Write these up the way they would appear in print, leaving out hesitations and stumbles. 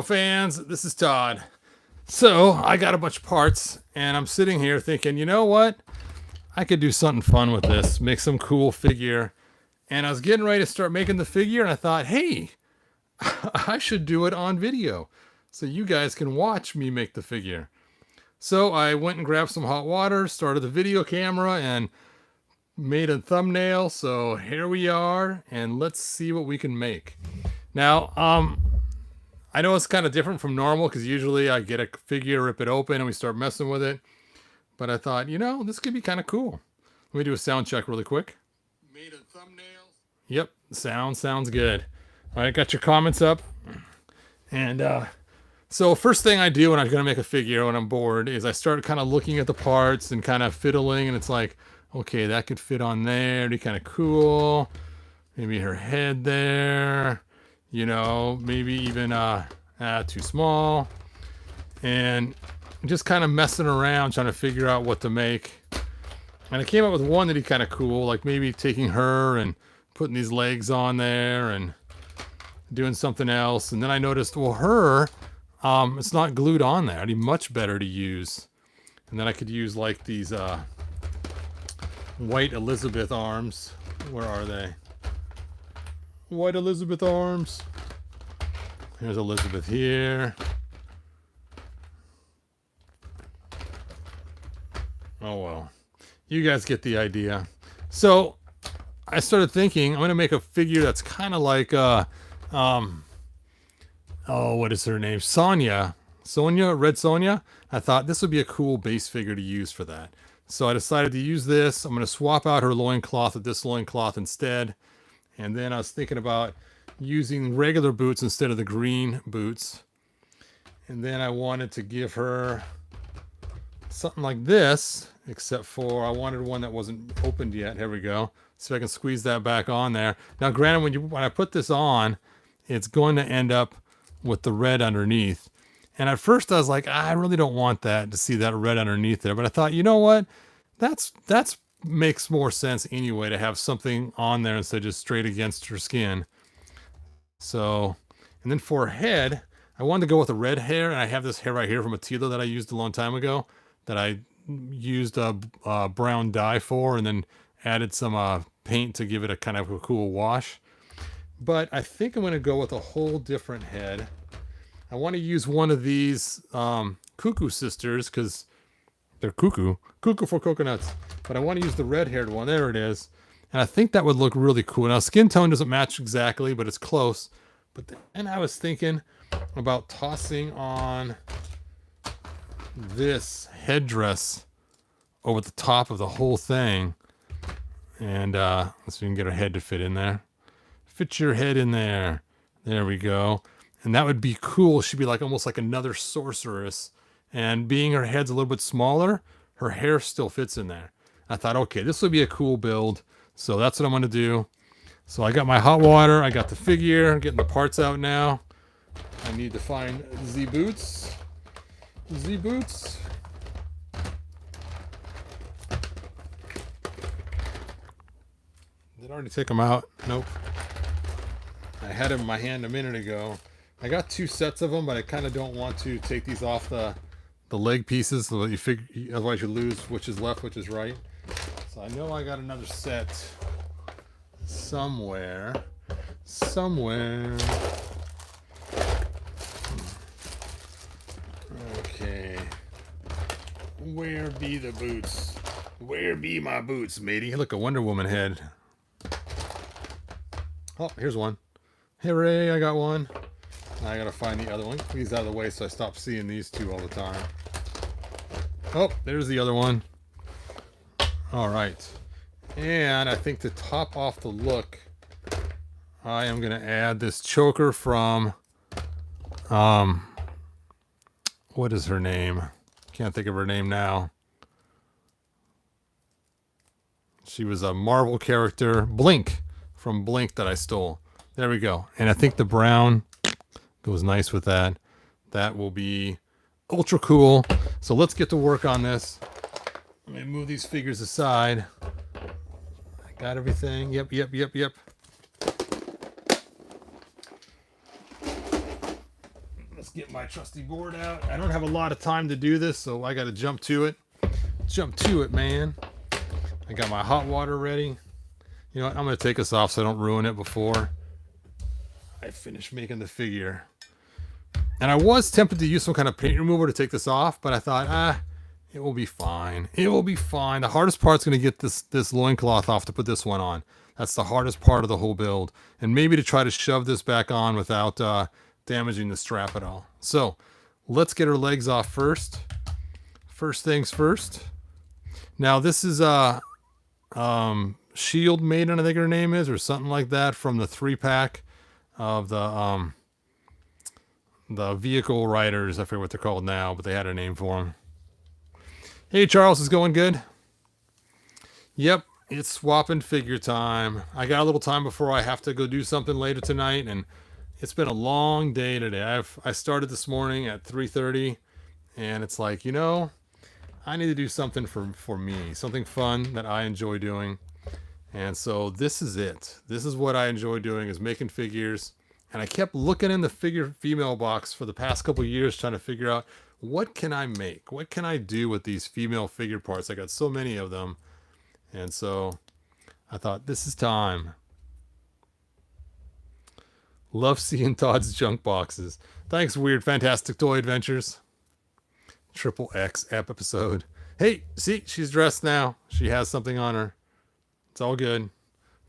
Fans, this is Todd. So I got a bunch of parts and I'm sitting here thinking, you know what? I could do something fun with this, make some cool figure. And I was getting ready to start making the figure and I thought, hey, I should do it on video so you guys can watch me make the figure. So I went and grabbed some hot water, started the video camera and made a thumbnail. So here we are and let's see what we can make. Now, I know it's kind of different from normal because usually I get a figure, rip it open, and we start messing with it. But I thought, you know, this could be kind of cool. Let me do a sound check really quick. Made a thumbnail. Yep, sound sounds good. All right, got your comments up. And so first thing I do when I'm going to make a figure when I'm bored is I start kind of looking at the parts and kind of fiddling. And it's like, okay, that could fit on there. It'd be kind of cool. Maybe her head there. You know, maybe even too small, and just kind of messing around trying to figure out what to make. And I came up with one that'd be kind of cool, like maybe taking her and putting these legs on there and doing something else. And then I noticed, well, her, it's not glued on there. It'd be much better to use. And then I could use like these white Elizabeth arms. Where are they? White Elizabeth arms. There's Elizabeth here. Oh well. You guys get the idea. So I started thinking I'm gonna make a figure that's kind of like oh, what is her name? Sonja, Red Sonja. I thought this would be a cool base figure to use for that. So I decided to use this. I'm gonna swap out her loincloth with this loincloth instead. And then I was thinking about using regular boots instead of the green boots. And then I wanted to give her something like this, except for I wanted one that wasn't opened yet. Here we go. See if I can squeeze that back on there. Now, granted, when I put this on, it's going to end up with the red underneath. And at first I was like, I really don't want that, to see that red underneath there. But I thought, you know what? That's makes more sense anyway to have something on there instead of just straight against her skin. So, and then for her head, I wanted to go with a red hair, and I have this hair right here from Attila that I used a long time ago that I used a brown dye for, and then added some paint to give it a kind of a cool wash. But I think I'm going to go with a whole different head. I want to use one of these cuckoo sisters because they're cuckoo for coconuts. But I want to use the red-haired one. There it is. And I think that would look really cool. Now, skin tone doesn't match exactly, but it's close. But then I was thinking about tossing on this headdress over the top of the whole thing. And so you can get her head to fit in there. Fit your head in there. There we go. And that would be cool. She'd be like almost like another sorceress. And being her head's a little bit smaller, her hair still fits in there. I thought, okay, this would be a cool build. So that's what I'm going to do. So I got my hot water. I got the figure. I'm getting the parts out now. I need to find the boots. The boots. Did I already take them out? Nope. I had them in my hand a minute ago. I got 2 sets of them, but I kind of don't want to take these off the leg pieces so that you figure, otherwise you lose which is left, which is right. So I know I got another set somewhere. Okay. Where be the boots? Where be my boots, matey? Look, a Wonder Woman head. Oh, here's one. Hooray, I got one. Now I gotta find the other one. Get these out of the way so I stop seeing these two all the time. Oh, there's the other one. All right. And I think to top off the look, I am going to add this choker from, what is her name? Can't think of her name now. She was a Marvel character, Blink, from Blink that I stole. There we go. And I think the brown goes nice with that. That will be ultra cool. So let's get to work on this. Let me move these figures aside. I got everything. Yep. Let's get my trusty board out. I don't have a lot of time to do this, so I got to jump to it. Jump to it, man. I got my hot water ready. You know what? I'm going to take this off so I don't ruin it before I finish making the figure. And I was tempted to use some kind of paint remover to take this off, but I thought, it will be fine. It will be fine. The hardest part's going to get this loincloth off to put this one on. That's the hardest part of the whole build. And maybe to try to shove this back on without damaging the strap at all. So let's get her legs off first. First things first. Now this is Shield Maiden, I think her name is, or something like that, from the 3-pack of the vehicle riders. I forget what they're called now, but they had a name for them. Hey Charles, is going good? Yep, it's swapping figure time. I got a little time before I have to go do something later tonight, and it's been a long day today. I started this morning at 3:30, and it's like, you know, I need to do something for me, something fun that I enjoy doing. And so this is it. This is what I enjoy doing, is making figures. And I kept looking in the figure female box for the past couple of years trying to figure out, what can I make? What can I do with these female figure parts? I got so many of them. And so I thought, this is time. Love seeing Todd's junk boxes. Thanks, Weird Fantastic Toy Adventures. Triple X episode. Hey, see, she's dressed now. She has something on her. It's all good.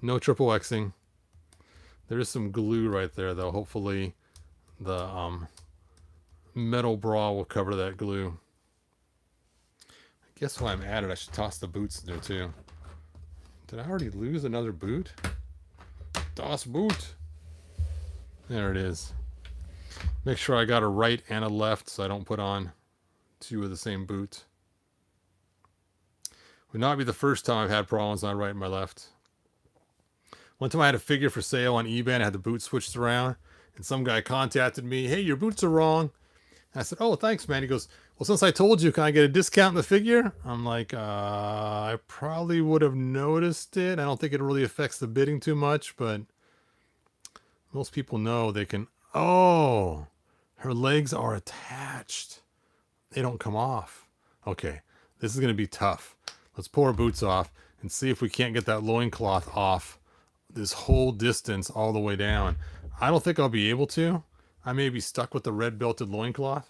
No triple Xing. There is some glue right there, though. Hopefully the metal bra will cover that glue. I guess while I'm at it, I should toss the boots there, too. Did I already lose another boot? Das Boot. There it is. Make sure I got a right and a left so I don't put on two of the same boot. Would not be the first time I've had problems on my right and my left. One time I had a figure for sale on eBay and I had the boot switched around, and some guy contacted me, hey, your boots are wrong. And I said, oh, thanks, man. He goes, well, since I told you, can I get a discount in the figure? I'm like, I probably would have noticed it. I don't think it really affects the bidding too much, but most people know they can. Oh, her legs are attached. They don't come off. Okay, this is going to be tough. Let's pull our boots off and see if we can't get that loincloth off this whole distance all the way down. I don't think I'll be able to. I may be stuck with the red belted loincloth.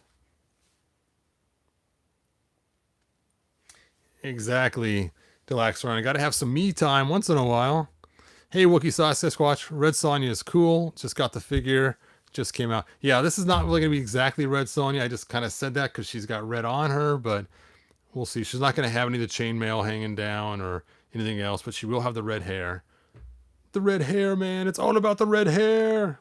Exactly, Delaxron. I got to have some me time once in a while. Hey, Wookie Sauce Sasquatch. Red Sonja is cool. Just got the figure. Just came out. Yeah, this is not really going to be exactly Red Sonja. I just kind of said that because she's got red on her, but we'll see. She's not going to have any of the chainmail hanging down or anything else, but she will have the red hair. The red hair, man. It's all about the red hair.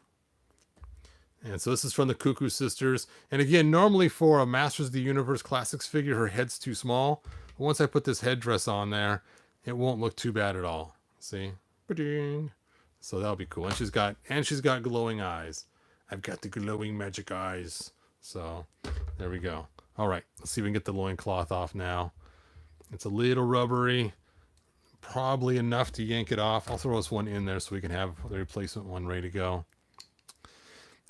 And so this is from the Cuckoo Sisters. And again, normally for a Masters of the Universe Classics figure, her head's too small. But once I put this headdress on there, it won't look too bad at all. See? Ba-ding. So that'll be cool. And she's got glowing eyes. I've got the glowing magic eyes. So there we go. All right, let's see if we can get the loincloth off now. It's a little rubbery. Probably enough to yank it off. I'll throw this one in there so we can have the replacement one ready to go.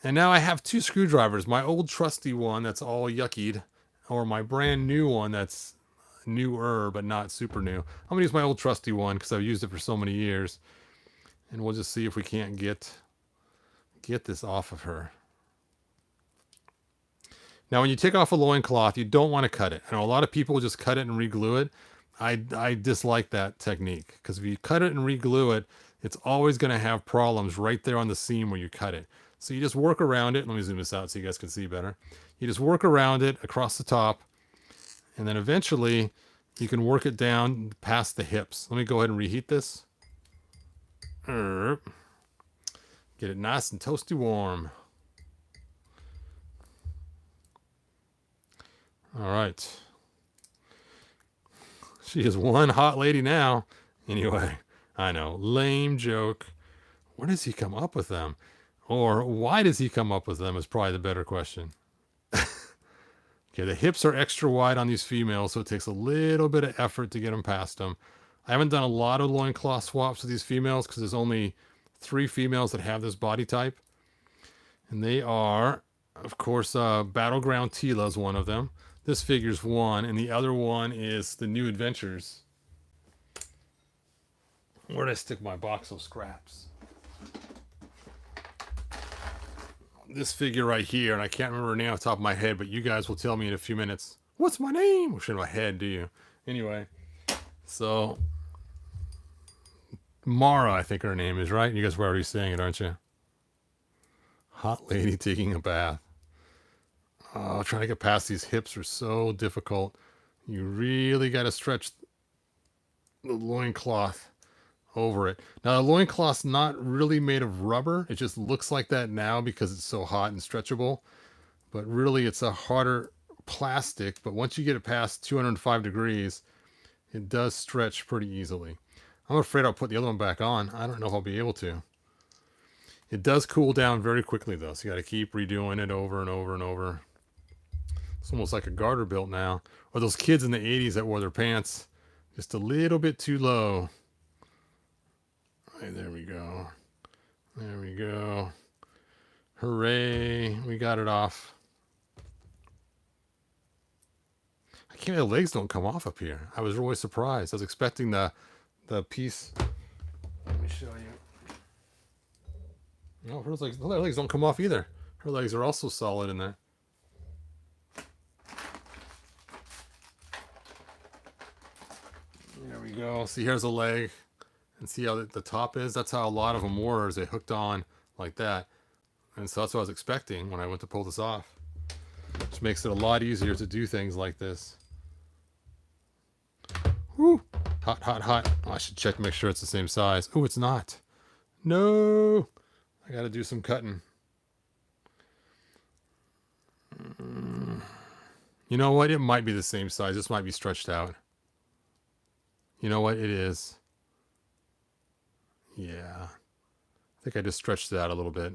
And now I have two screwdrivers. My old trusty one that's all yuckied, or my brand new one that's newer but not super new. I'm going to use my old trusty one because I've used it for so many years. And we'll just see if we can't get this off of her. Now, when you take off a loincloth, you don't want to cut it. I know a lot of people just cut it and re-glue it. I dislike that technique because if you cut it and re-glue it, it's always going to have problems right there on the seam where you cut it. So you just work around it. Let me zoom this out so you guys can see better. You just work around it across the top, and then eventually you can work it down past the hips. Let me go ahead and reheat this. Get it nice and toasty warm. All right. She is one hot lady now. Anyway, I know. Lame joke. Where does he come up with them? Or why does he come up with them is probably the better question. Okay, the hips are extra wide on these females, so it takes a little bit of effort to get them past them. I haven't done a lot of loincloth swaps with these females because there's only 3 females that have this body type. And they are Of course, Battleground Tila is one of them. This figure's one, and the other one is the New Adventures. Where did I stick my box of scraps? This figure right here, and I can't remember her name off the top of my head, but you guys will tell me in a few minutes. What's my name? Well, shit, my head, do you? Anyway, so Mara, I think her name is, right? You guys were already saying it, aren't you? Hot lady taking a bath. Oh, trying to get past these hips are so difficult. You really got to stretch the loincloth over it. Now, the loincloth's not really made of rubber. It just looks like that now because it's so hot and stretchable. But really, it's a harder plastic. But once you get it past 205 degrees, it does stretch pretty easily. I'm afraid I'll put the other one back on. I don't know if I'll be able to. It does cool down very quickly, though. So you got to keep redoing it over and over and over. It's almost like a garter belt now. Or those kids in the 80s that wore their pants just a little bit too low. Right, there we go. There we go. Hooray. We got it off. I can't believe the legs don't come off up here. I was really surprised. I was expecting the piece. Let me show you. No, her legs don't come off either. Her legs are also solid in there. There we go. See, here's a leg. And see how the top is? That's how a lot of them were, is they hooked on like that. And so that's what I was expecting when I went to pull this off. Which makes it a lot easier to do things like this. Woo! Hot, hot, hot. Oh, I should check to make sure it's the same size. Oh, it's not. No! I gotta do some cutting. You know what? It might be the same size. This might be stretched out. You know what? It is. Yeah. I think I just stretched it out a little bit.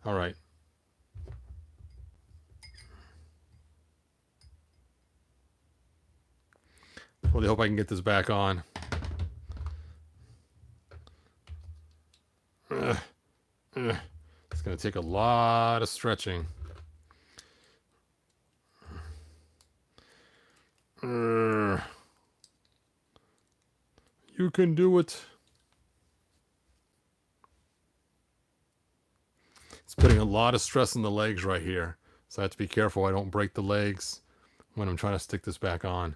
All right. Really hope I can get this back on. It's going to take a lot of stretching. You can do it. It's putting a lot of stress on the legs right here. So I have to be careful I don't break the legs when I'm trying to stick this back on.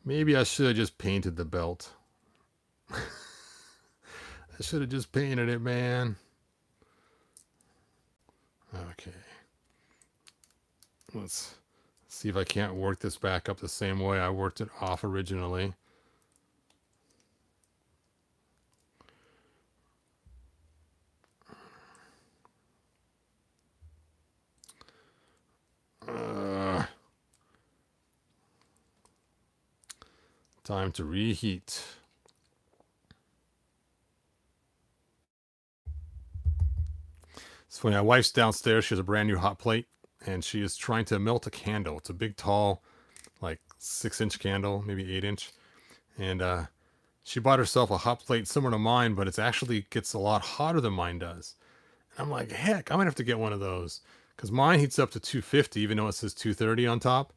Maybe I should have just painted the belt. I should have just painted it, man. Okay. Let's see if I can't work this back up the same way I worked it off originally. Time to reheat. It's funny, my wife's downstairs. She has a brand new hot plate, and she is trying to melt a candle. It's a big, tall, like 6-inch candle, maybe 8-inch. And she bought herself a hot plate similar to mine, but it actually gets a lot hotter than mine does. And I'm like, heck, I might have to get one of those. Because mine heats up to 250, even though it says 230 on top.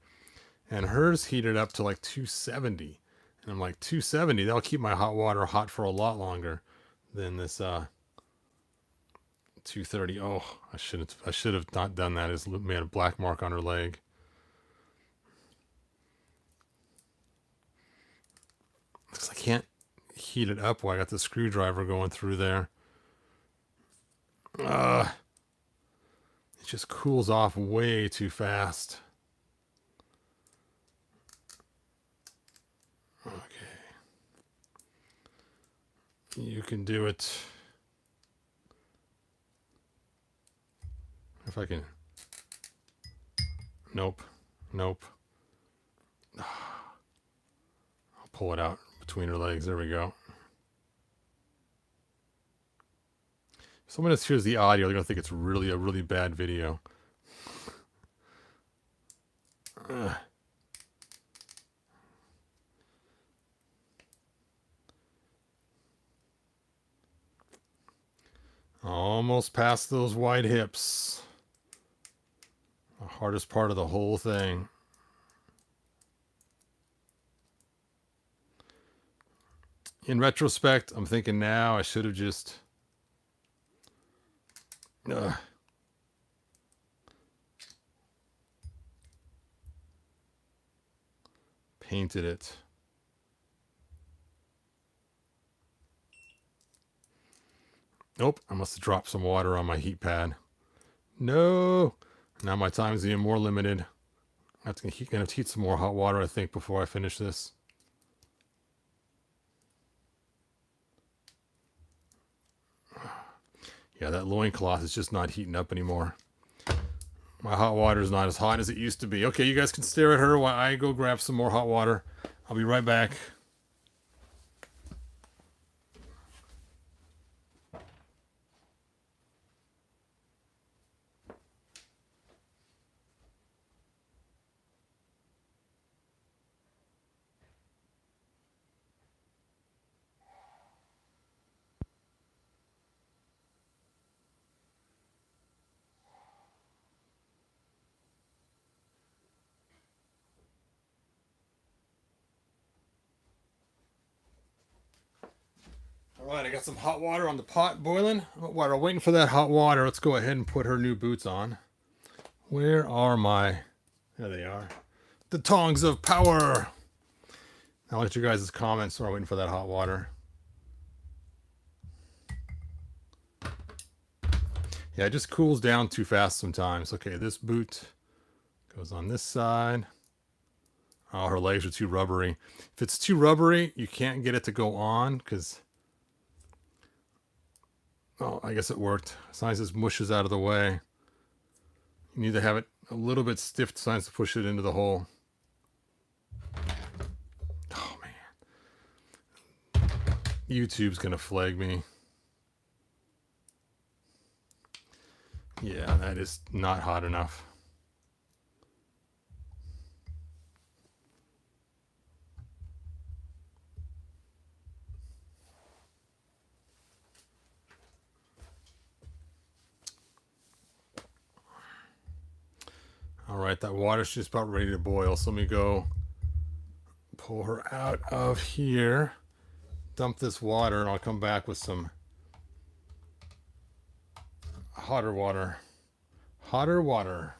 And hers heated up to like 270. And I'm like, 270, that'll keep my hot water hot for a lot longer than this 230. Oh, I should have not done that. It's made a black mark on her leg. Because I can't heat it up while I got the screwdriver going through there. It just cools off way too fast. Okay. You can do it. If I can. Nope. Nope. I'll pull it out between her legs. There we go. If someone else hears the audio, they're going to think it's really a really bad video. Almost past those wide hips. The hardest part of the whole thing. In retrospect, I'm thinking now I should have just painted it. Nope, I must have dropped some water on my heat pad. No! Now my time's even more limited. I'm gonna have to heat some more hot water, I think, before I finish this. Yeah, that loincloth is just not heating up anymore. My hot water is not as hot as it used to be. Okay, you guys can stare at her while I go grab some more hot water. I'll be right back. All right, I got some hot water on the pot boiling. While we're waiting for that hot water, let's go ahead and put her new boots on. Where are my... There they are. The tongs of power. I'll let you guys' comments while we're waiting for that hot water. Yeah, it just cools down too fast sometimes. Okay, this boot goes on this side. Oh, her legs are too rubbery. If it's too rubbery, you can't get it to go on because... Oh, I guess it worked. As long as this mushes out of the way. You need to have it a little bit stiff so as to push it into the hole. Oh, man. YouTube's going to flag me. Yeah, that is not hot enough. All right, that water's just about ready to boil. So let me go pull her out of here, dump this water, and I'll come back with some hotter water. Hotter water.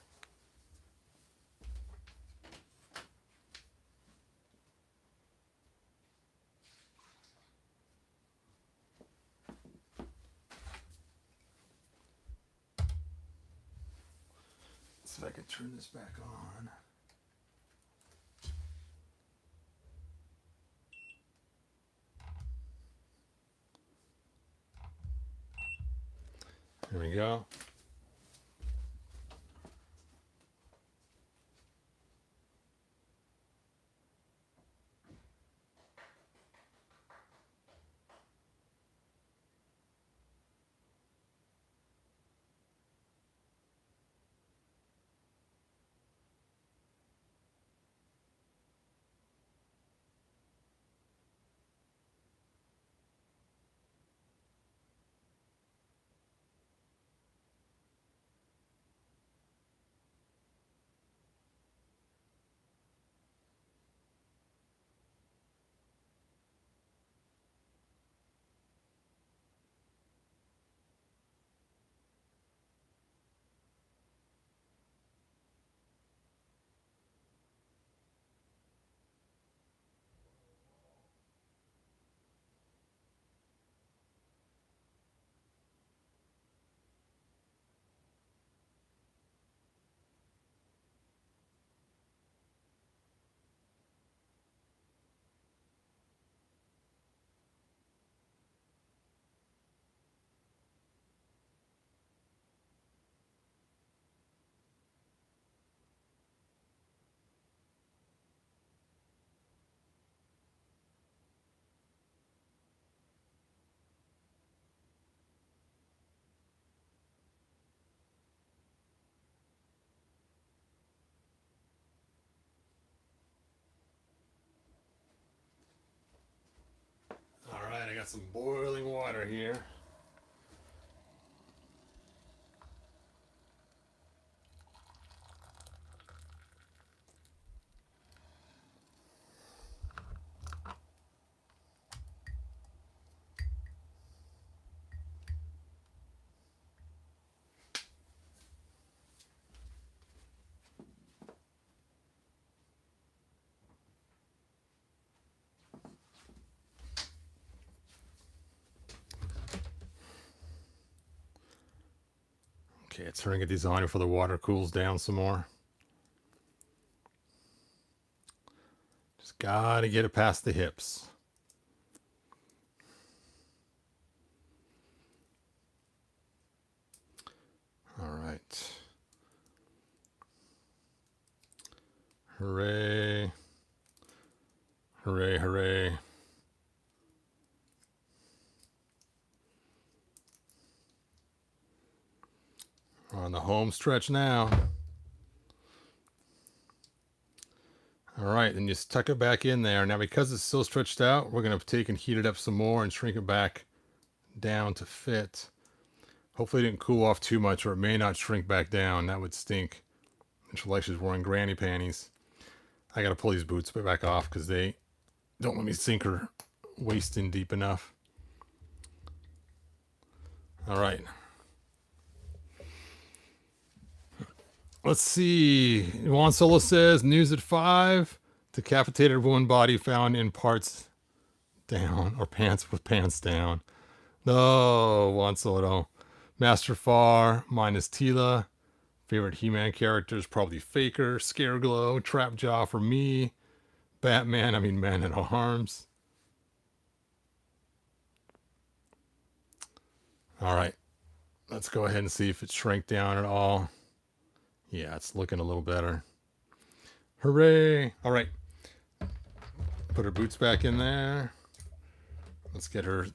Let's see if I can turn this back on. There we go. All right, I got some boiling water here. Okay, it's turning to get these on before the water cools down some more. Just gotta get it past the hips. All right. Hooray. Hooray, hooray. We're on the home stretch now. All right, then just tuck it back in there. Now, because it's still stretched out, we're going to take and heat it up some more and shrink it back down to fit. Hopefully it didn't cool off too much, or it may not shrink back down. That would stink. And she's like she's wearing granny panties. I got to pull these boots back off because they don't let me sink her waist in deep enough. All right. Let's see. Juan Solo says, news at 5. Decapitated woman body found in parts down, or pants with pants down. No, Juan Solo. Master Far, mine is Tila. Favorite He-Man characters, probably Faker, Scareglow, Trapjaw for me. Batman, I mean Man at Arms. All right. Let's go ahead and see if it shrank down at all. Yeah, it's looking a little better. Hooray! All right. Put her boots back in there. Let's get her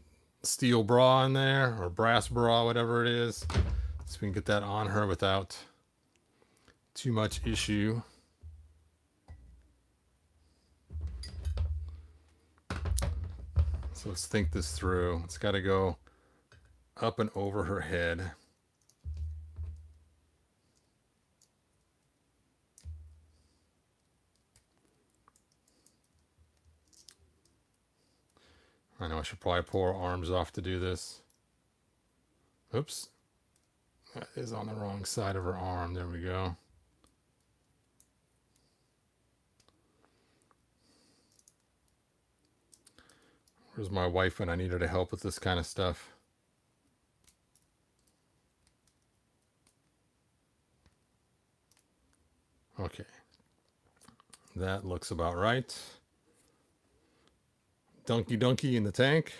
steel bra in there, or brass bra, whatever it is. So we can get that on her without too much issue. So let's think this through. It's got to go up and over her head. I know I should probably pull her arms off to do this. Oops. That is on the wrong side of her arm. There we go. Where's my wife when I need her to help with this kind of stuff? Okay. That looks about right. Donkey Donkey in the tank.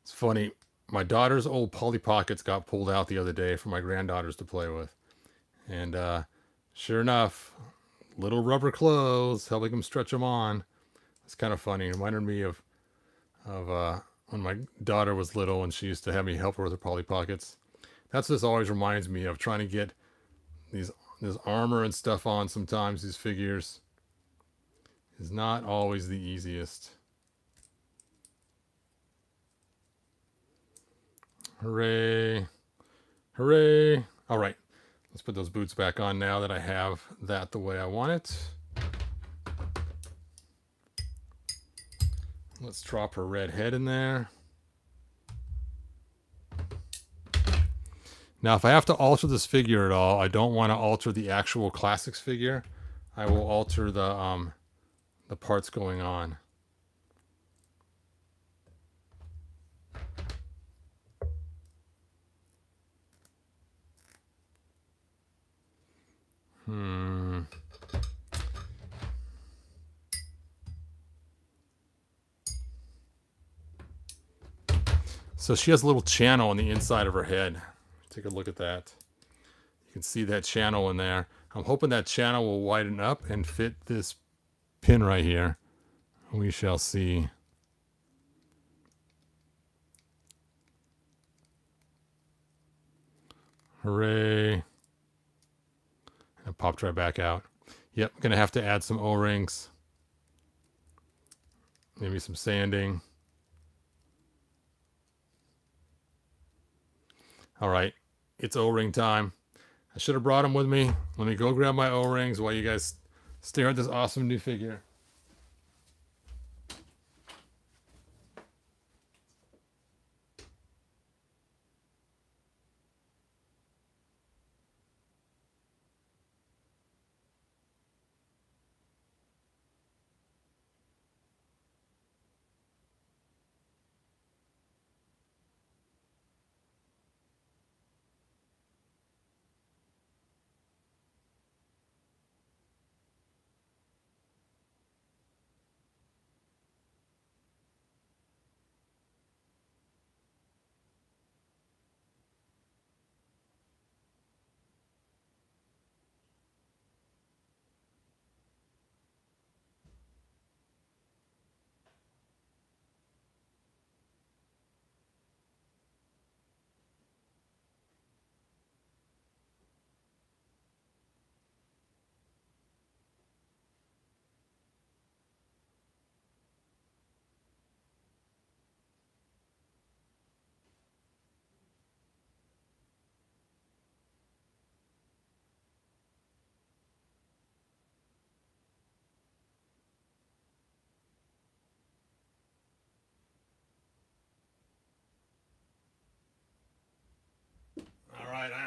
It's funny. My daughter's old Polly Pockets got pulled out the other day for my granddaughters to play with. And sure enough, little rubber clothes, helping them stretch them on. It's kind of funny. It reminded me of when my daughter was little and she used to have me help her with her Polly Pockets. That's what this always reminds me of, trying to get this armor and stuff on sometimes, these figures, is not always the easiest. Hooray. Hooray. All right. Let's put those boots back on now that I have that the way I want it. Let's drop her red head in there. Now, if I have to alter this figure at all, I don't want to alter the actual Classics figure. I will alter the parts going on. So she has a little channel on the inside of her head. Take a look at that. You can see that channel in there. I'm hoping that channel will widen up and fit this pin right here. We shall see. Hooray. And it popped right back out. Yep, gonna have to add some O-rings. Maybe some sanding. All right, it's O-ring time. I should have brought them with me. Let me go grab my O-rings while you guys stare at this awesome new figure.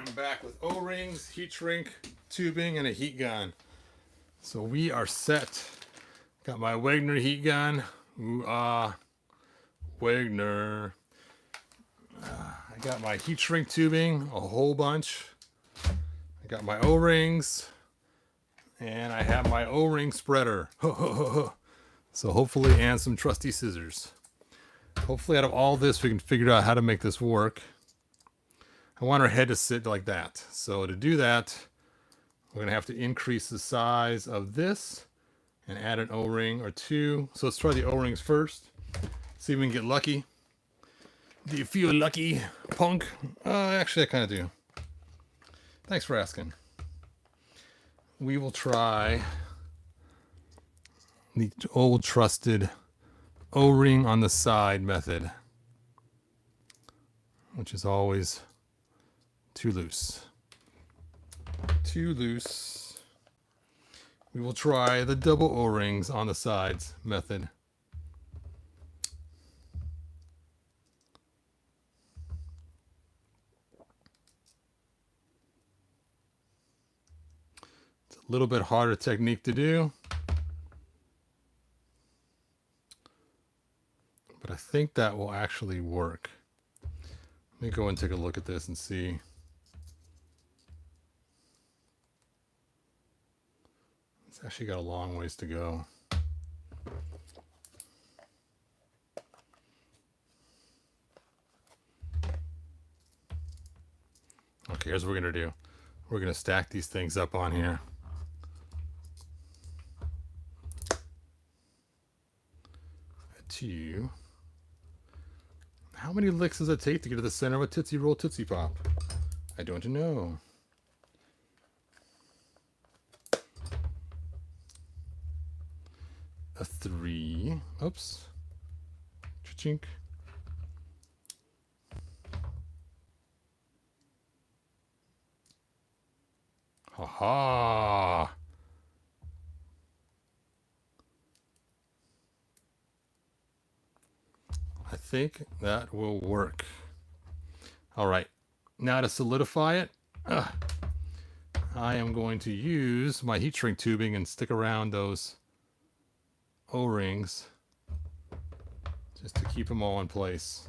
I'm back with O-rings, heat shrink, tubing, and a heat gun. So we are set. Got my Wagner heat gun. Ooh, Wagner. I got my heat shrink tubing, a whole bunch. I got my O-rings. And I have my O-ring spreader. So hopefully, and some trusty scissors. Hopefully out of all this, we can figure out how to make this work. I want our head to sit like that. So to do that, we're going to have to increase the size of this and add an O-ring or two. So let's try the O-rings first. See if we can get lucky. Do you feel lucky, punk? Actually, I kind of do. Thanks for asking. We will try the old trusted O-ring on the side method, which is always too loose. Too loose. We will try the double O-rings on the sides method. It's a little bit harder technique to do, but I think that will actually work. Let me go and take a look at this and see. It's actually got a long ways to go. Okay, here's what we're going to do. We're going to stack these things up on here. Two. How many licks does it take to get to the center of a Tootsie Roll Tootsie Pop? I don't know. A 3. Oops. Cha-chink. Ha-ha. I think that will work. All right. Now to solidify it, I am going to use my heat shrink tubing and stick around those O-rings just to keep them all in place.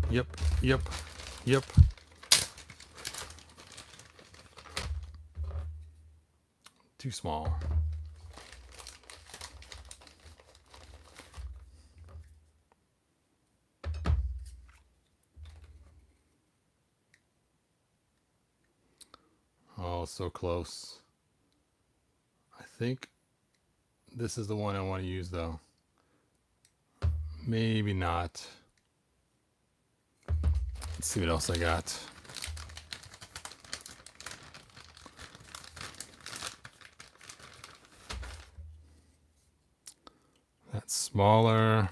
Yep. Too small. Oh, so close. I think this is the one I want to use, though. Maybe not. Let's see what else I got. That's smaller.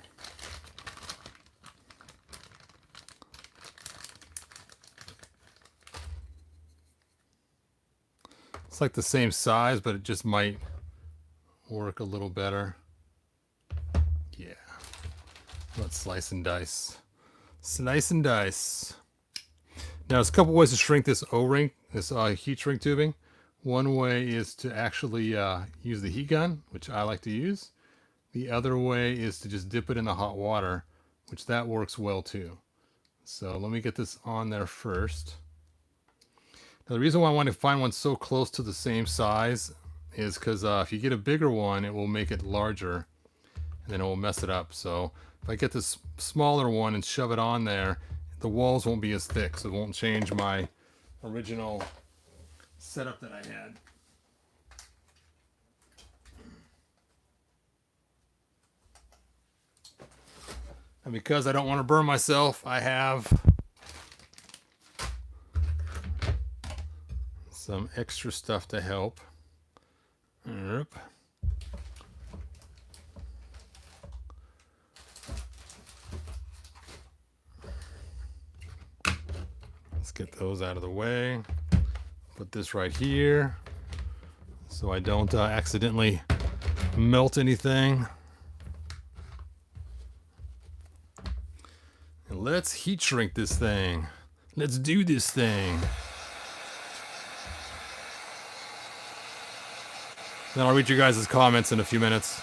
It's like the same size, but it just might work a little better. Yeah. Let's slice and dice. Slice and dice. Now, there's a couple ways to shrink this O-ring, this heat shrink tubing. One way is to actually use the heat gun, which I like to use. The other way is to just dip it in the hot water, which that works well too. So let me get this on there first. Now, the reason why I want to find one so close to the same size is because if you get a bigger one, it will make it larger and then it will mess it up. So if I get this smaller one and shove it on there, the walls won't be as thick, so it won't change my original setup that I had. And because I don't want to burn myself, I have some extra stuff to help. Yep. Let's get those out of the way. Put this right here so I don't accidentally melt anything. Let's heat shrink this thing. Let's do this thing. Then I'll read you guys' comments in a few minutes.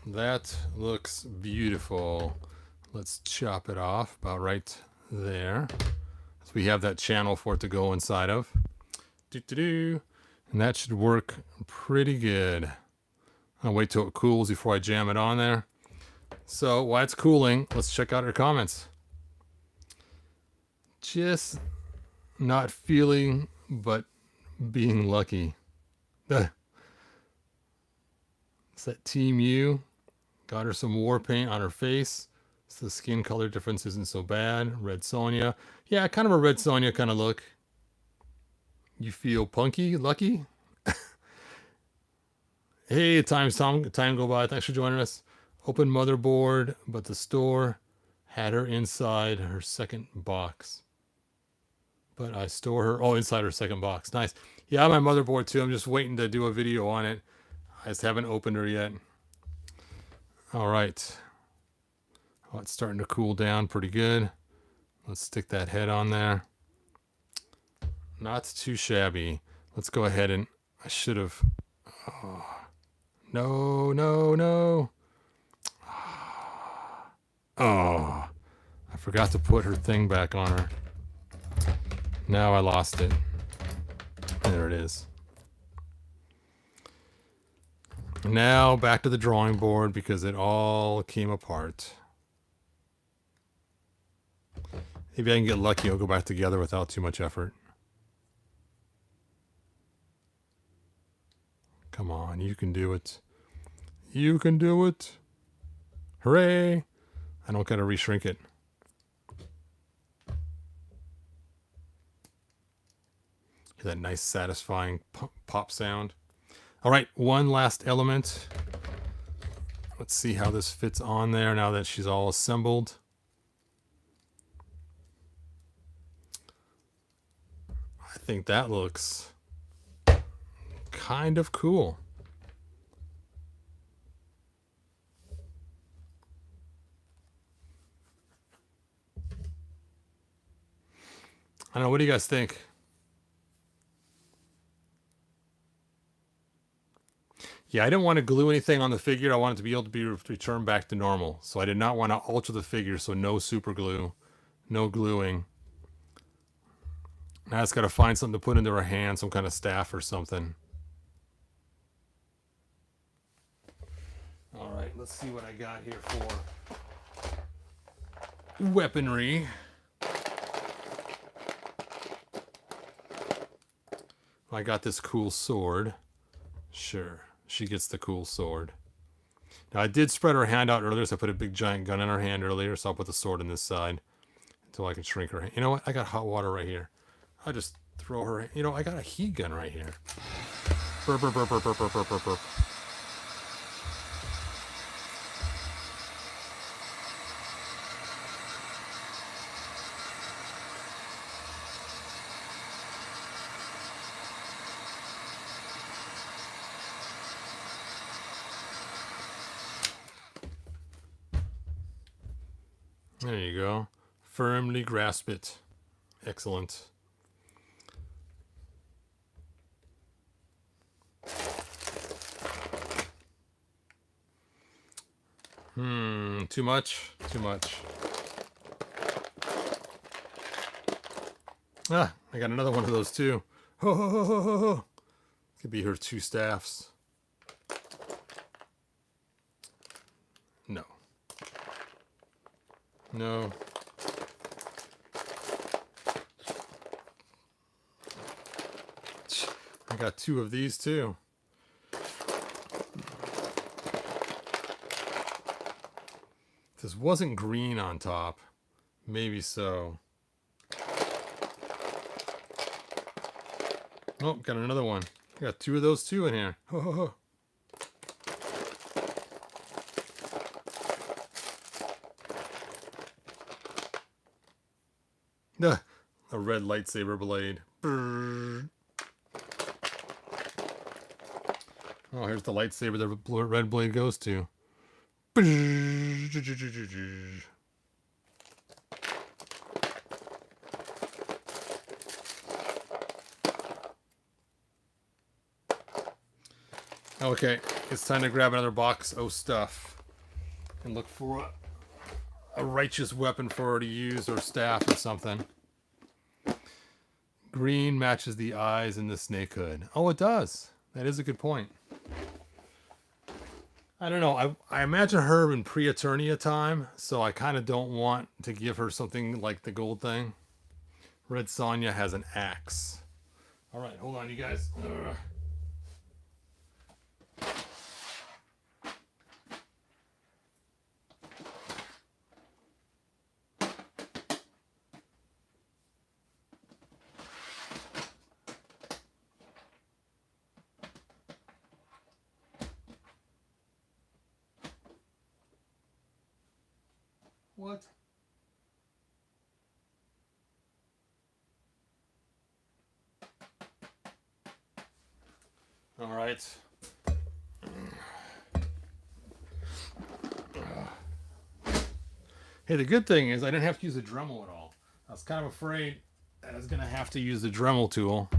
That looks beautiful. Let's chop it off about right there. So we have that channel for it to go inside of. And that should work pretty good. I'll wait till it cools before I jam it on there. So while it's cooling, let's check out our comments. Just not feeling, but being lucky. It's that Team U. Got her some war paint on her face. So the skin color difference isn't so bad. Red Sonja. Yeah, kind of a Red Sonja kind of look. You feel punky, lucky? Hey, time go by. Thanks for joining us. Open motherboard, but the store had her inside her second box. But I store her, inside her second box. Nice. Yeah, my motherboard too. I'm just waiting to do a video on it. I just haven't opened her yet. All right. Oh, it's starting to cool down pretty good. Let's stick that head on there. Not too shabby. Let's go ahead and I should have. Oh, no. Oh, I forgot to put her thing back on her. Now I lost it. There it is. Now back to the drawing board because it all came apart. Maybe I can get lucky. I'll go back together without too much effort. Come on, you can do it. You can do it. Hooray! I don't gotta reshrink it. Hear that nice satisfying pop sound. All right, one last element. Let's see how this fits on there now that she's all assembled. I think that looks kind of cool. I don't know, what do you guys think? Yeah, I didn't want to glue anything on the figure. I wanted to be able to be returned back to normal. So I did not want to alter the figure, so no super glue, no gluing. Now it's got to find something to put into her hand, some kind of staff or something. All right, let's see what I got here for weaponry. I got this cool sword. Sure, she gets the cool sword. Now I did spread her hand out earlier, so I put a big giant gun in her hand earlier, so I'll put the sword on this side until I can shrink her hand. You know what? I got hot water right here. I'll just throw her. You know, I got a heat gun right here. Burp, burp, burp, burp, burp, burp, burp, burp, burp. There you go. Firmly grasp it. Excellent. Too much? Too much. Ah, I got another one of those too. Ho, ho, ho, ho, ho, ho. Could be her two staffs. No. No. I got two of these too. If this wasn't green on top, maybe so. Oh, got another one. I got two of those too in here. Ho, ho, ho. a red lightsaber blade. Brrr. Oh, here's the lightsaber the red blade goes to. Okay, it's time to grab another box of stuff and look for a righteous weapon for her to use, or staff or something. Green matches the eyes in the snake hood. Oh, it does. That is a good point. I don't know. I imagine her in pre-Eternia time, so I kind of don't want to give her something like the gold thing. Red Sonja has an axe. All right, hold on, you guys. Ugh. What? All right. Hey, the good thing is I didn't have to use the Dremel at all. I was kind of afraid that I was going to have to use the Dremel tool.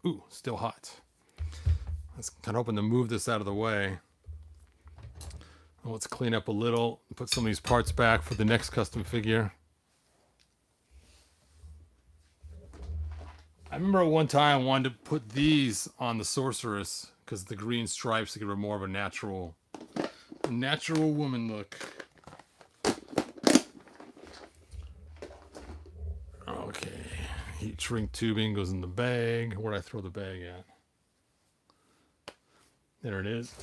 Ooh, still hot. I was kind of hoping to move this out of the way. Let's clean up a little, put some of these parts back for the next custom figure. I remember at one time I wanted to put these on the sorceress because the green stripes to give her more of a natural woman look. Okay, heat shrink tubing goes in the bag. Where'd I throw the bag at? There it is.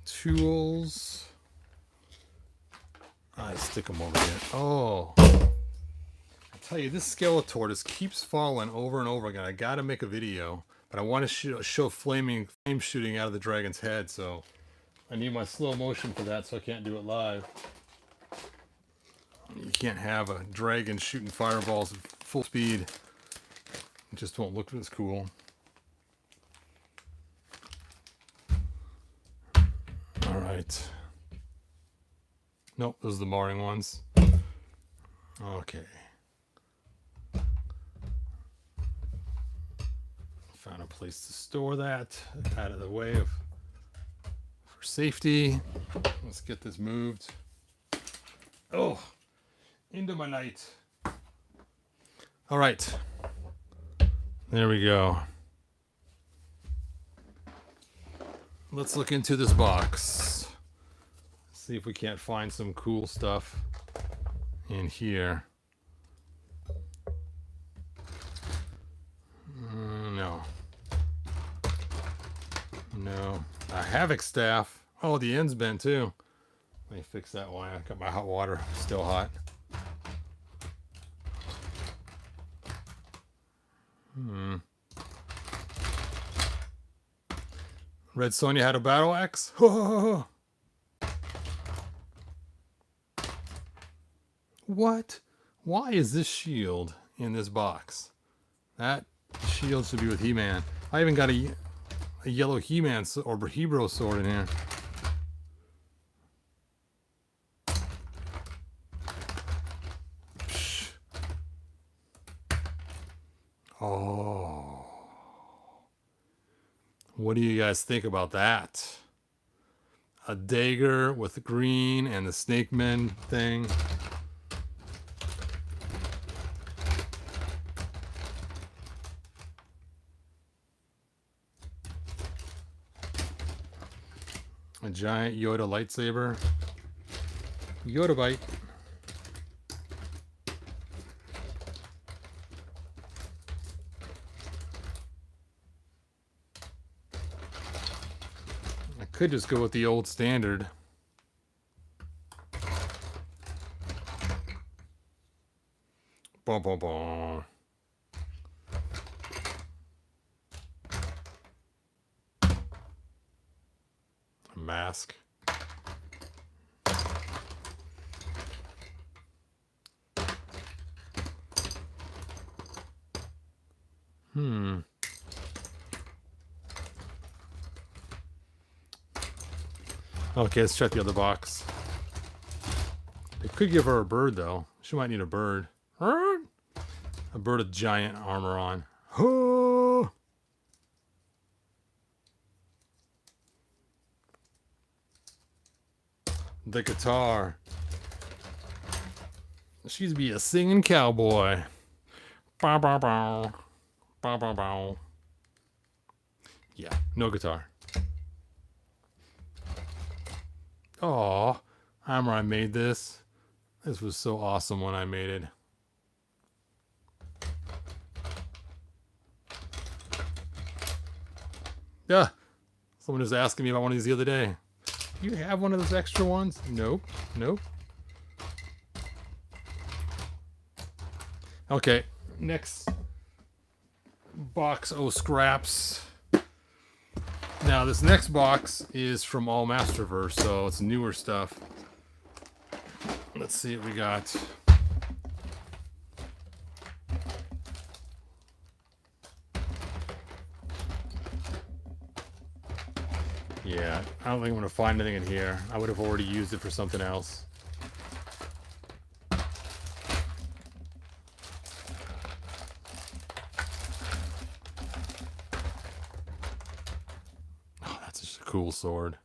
Tools. I stick them over here. Oh, I tell you, this Skeletor just keeps falling over and over again. I gotta make a video, but I want to show flame shooting out of the dragon's head, so I need my slow motion for that, so I can't do it live. You can't have a dragon shooting fireballs at full speed. It just won't look as cool. All right. Nope, those are the marring ones. Okay. Found a place to store that out of the way for safety. Let's get this moved. Oh, into my night. All right. There we go. Let's look into this box. See if we can't find some cool stuff in here. No. No. A Havoc staff. Oh, the end's bent too. Let me fix that one. I got my hot water still hot. Red Sonja had a battle axe? What? Why is this shield in this box? That shield should be with He-Man. I even got a yellow He-Man or Hebrew sword in here. Psh. Oh. What do you guys think about that? A dagger with the green and the snake men thing. A giant Yoda lightsaber. Yoda bite. I could just go with the old standard. Boom, boom, boom. Mask. Hmm. Okay, let's check the other box. They could give her a bird, though. She might need a bird. A bird with giant armor on. Oh! The guitar. She's be a singing cowboy. Bow, bow, bow. Bow, bow, bow. Yeah, no guitar. Aw, I remember I made this. This was so awesome when I made it. Yeah, someone was asking me about one of these the other day. Do you have one of those extra ones? Nope, nope. Okay, next box of scraps. Now this next box is from All Masterverse, so it's newer stuff. Let's see what we got. Yeah, I don't think I'm going to find anything in here. I would have already used it for something else. Oh, that's just a cool sword.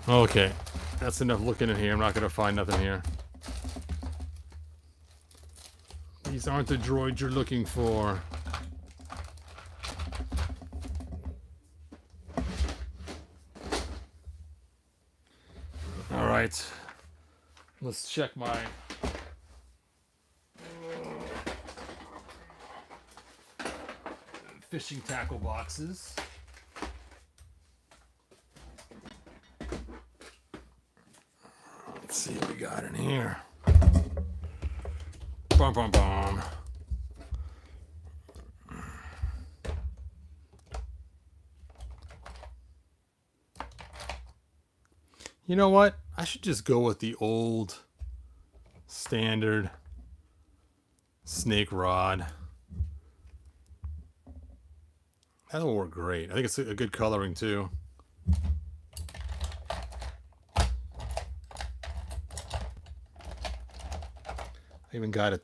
Okay, that's enough looking in here. I'm not going to find nothing here. These aren't the droids you're looking for. All right, let's check my fishing tackle boxes. Let's see what we got in here. Bum, bum, bum. You know what? I should just go with the old standard snake rod. That'll work great. I think it's a good coloring too. I even got a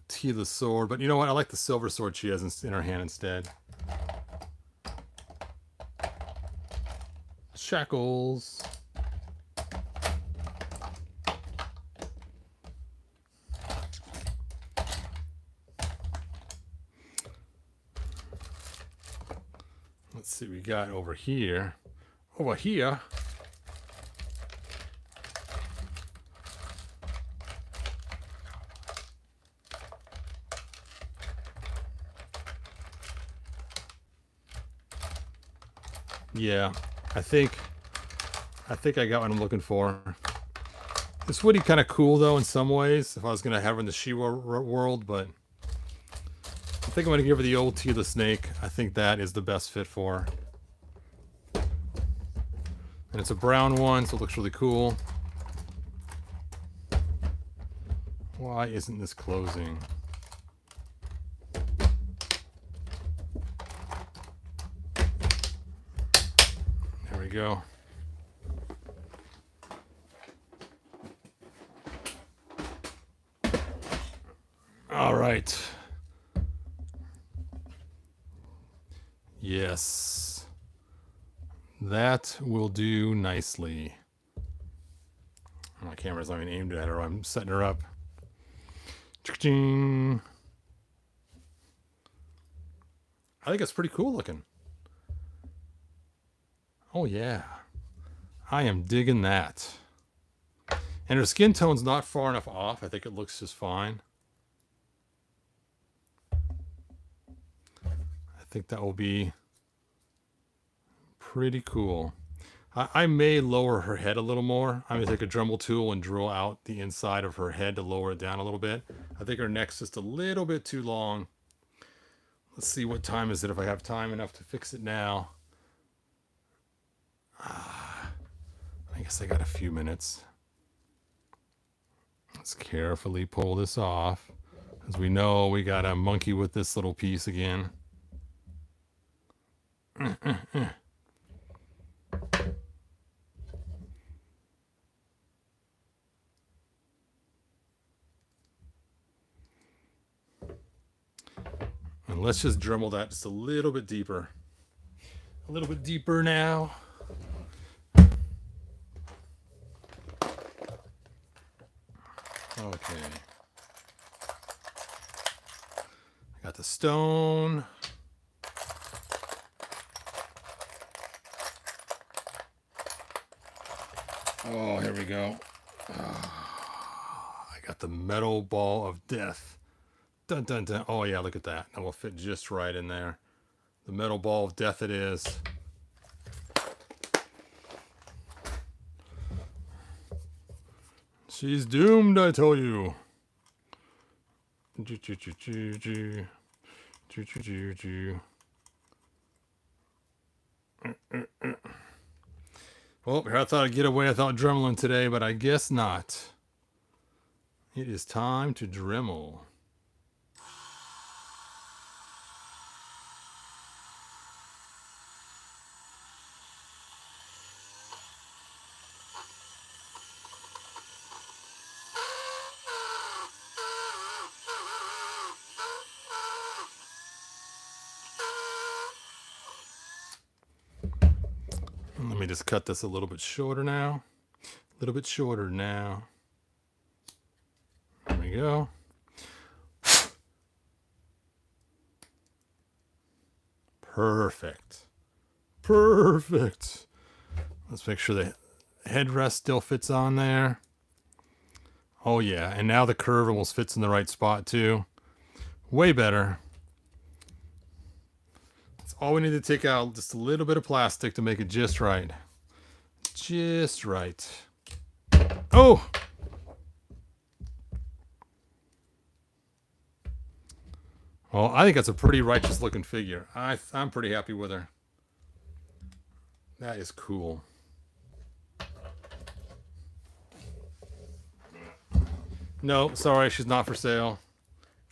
Tila sword, but you know what? I like the silver sword she has in her hand instead. Shackles. Let's see what we got over here. Over here. Yeah, I think I got what I'm looking for. This would be kind of cool though in some ways if I was gonna have her in the She-Ra world, but I think I'm gonna give her the old Tila snake. I think that is the best fit for her. And it's a brown one, so it looks really cool. Why isn't this closing? There we go. All right. Yes. That will do nicely. My camera's not even aimed at her. I'm setting her up. Ching. I think it's pretty cool looking. Oh yeah. I am digging that. And her skin tone's not far enough off. I think it looks just fine. I think that will be pretty cool. I may lower her head a little more. I'm going to take a Dremel tool and drill out the inside of her head to lower it down a little bit. I think her neck's just a little bit too long. Let's see, what time is it if I have time enough to fix it now. I guess I got a few minutes. Let's carefully pull this off. As we know, we got to monkey with this little piece again. And let's just Dremel that just a little bit deeper. A little bit deeper now. Okay. I got the stone. Oh, here we go. I got the metal ball of death. Dun dun dun. Oh yeah, look at that. That will fit just right in there. The metal ball of death it is. She's doomed, I tell you. Well, I thought I'd get away without Dremeling today, but I guess not. It is time to Dremel. Let me just cut this a little bit shorter now. A little bit shorter now. There we go. Perfect. Perfect. Let's make sure the headrest still fits on there. Oh yeah, and now the curve almost fits in the right spot too. Way better. That's all we need to take out, just a little bit of plastic to make it just right. Just right. Oh! Well, I think that's a pretty righteous looking figure. I'm pretty happy with her. That is cool. No, sorry, she's not for sale.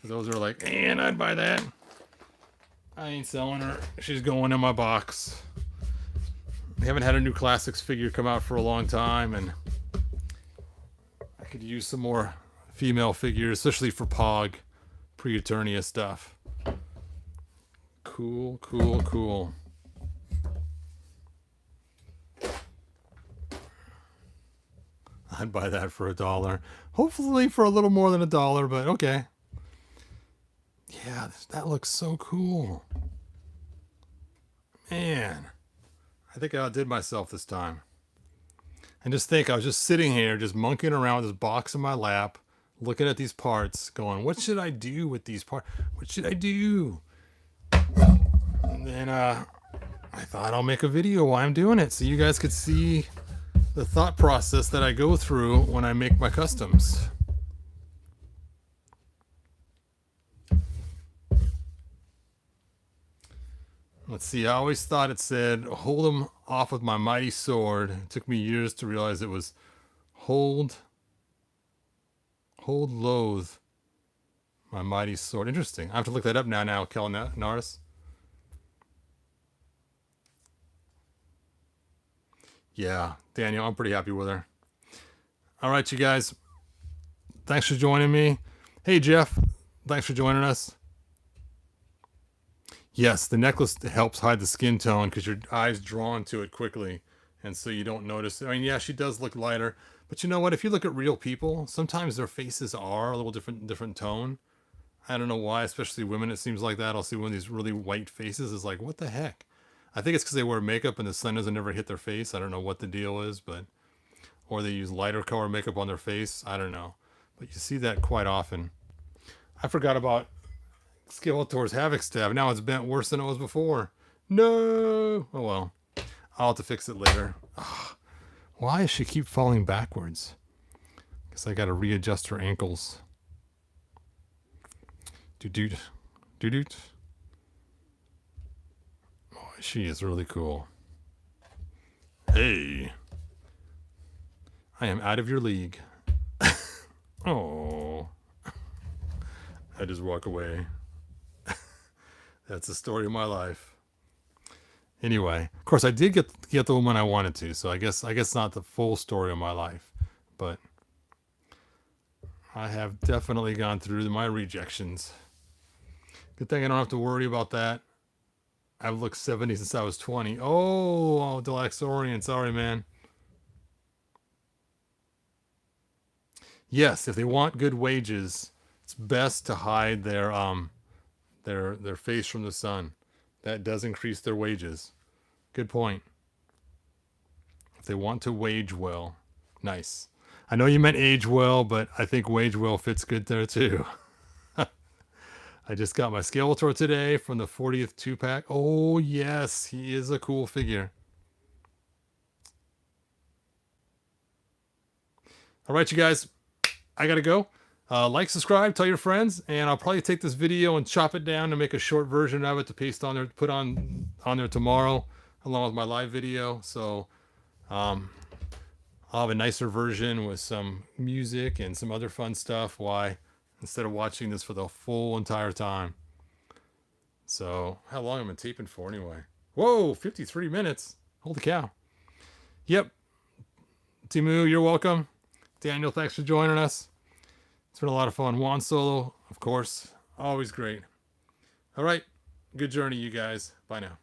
Those are like, and I'd buy that. I ain't selling her. She's going in my box. We haven't had a new classics figure come out for a long time, and I could use some more female figures, especially for Pog, pre-Eternia stuff. Cool, cool, cool. I'd buy that for $1. Hopefully for a little more than $1, but okay. Yeah, that looks so cool. Man, I think I outdid myself this time. And just think, I was just sitting here, just monkeying around with this box in my lap, looking at these parts, going, what should I do with these parts? What should I do? And then I thought I'll make a video while I'm doing it so you guys could see the thought process that I go through when I make my customs. Let's see, I always thought it said, hold them off with my mighty sword. It took me years to realize it was hold loathe my mighty sword. Interesting. I have to look that up now, Kelnaris. Yeah, Daniel, I'm pretty happy with her. All right, you guys. Thanks for joining me. Hey, Jeff. Thanks for joining us. Yes, the necklace helps hide the skin tone because your eye's drawn to it quickly. And so you don't notice. I mean, yeah, she does look lighter. But you know what? If you look at real people, sometimes their faces are a little different tone. I don't know why, especially women, it seems like that. I'll see one of these really white faces. It's like, what the heck? I think it's because they wear makeup and the sun doesn't ever hit their face. I don't know what the deal is, but... Or they use lighter color makeup on their face. I don't know. But you see that quite often. I forgot about Skeletor's Havoc Stab. Now it's bent worse than it was before. No! Oh well. I'll have to fix it later. Ugh. Why does she keep falling backwards? Guess I gotta readjust her ankles. Doot. Oh, she is really cool. Hey. I am out of your league. Oh, I just walk away. That's the story of my life. Anyway, of course, I did get the woman I wanted to, so I guess not the full story of my life, but I have definitely gone through my rejections. Good thing I don't have to worry about that. I've looked 70 since I was 20. Oh, Delaxorian, sorry, man. Yes, if they want good wages, it's best to hide their face from the sun. That does increase their wages. Good point. If they want to wage well. Nice. I know you meant age well, but I think wage well fits good there too. I just got my Skeletor today from the 40th 2-pack. Oh, yes, he is a cool figure. All right, you guys, I got to go. Like, subscribe, tell your friends, and I'll probably take this video and chop it down to make a short version of it to paste on there, put on there tomorrow, along with my live video. So I'll have a nicer version with some music and some other fun stuff. Why? Instead of watching this for the full entire time. So how long am I taping for anyway? Whoa, 53 minutes. Holy cow. Yep. Timu, you're welcome. Daniel, thanks for joining us. It's been a lot of fun. Juan Solo, of course, always great. All right. Good journey, you guys. Bye now.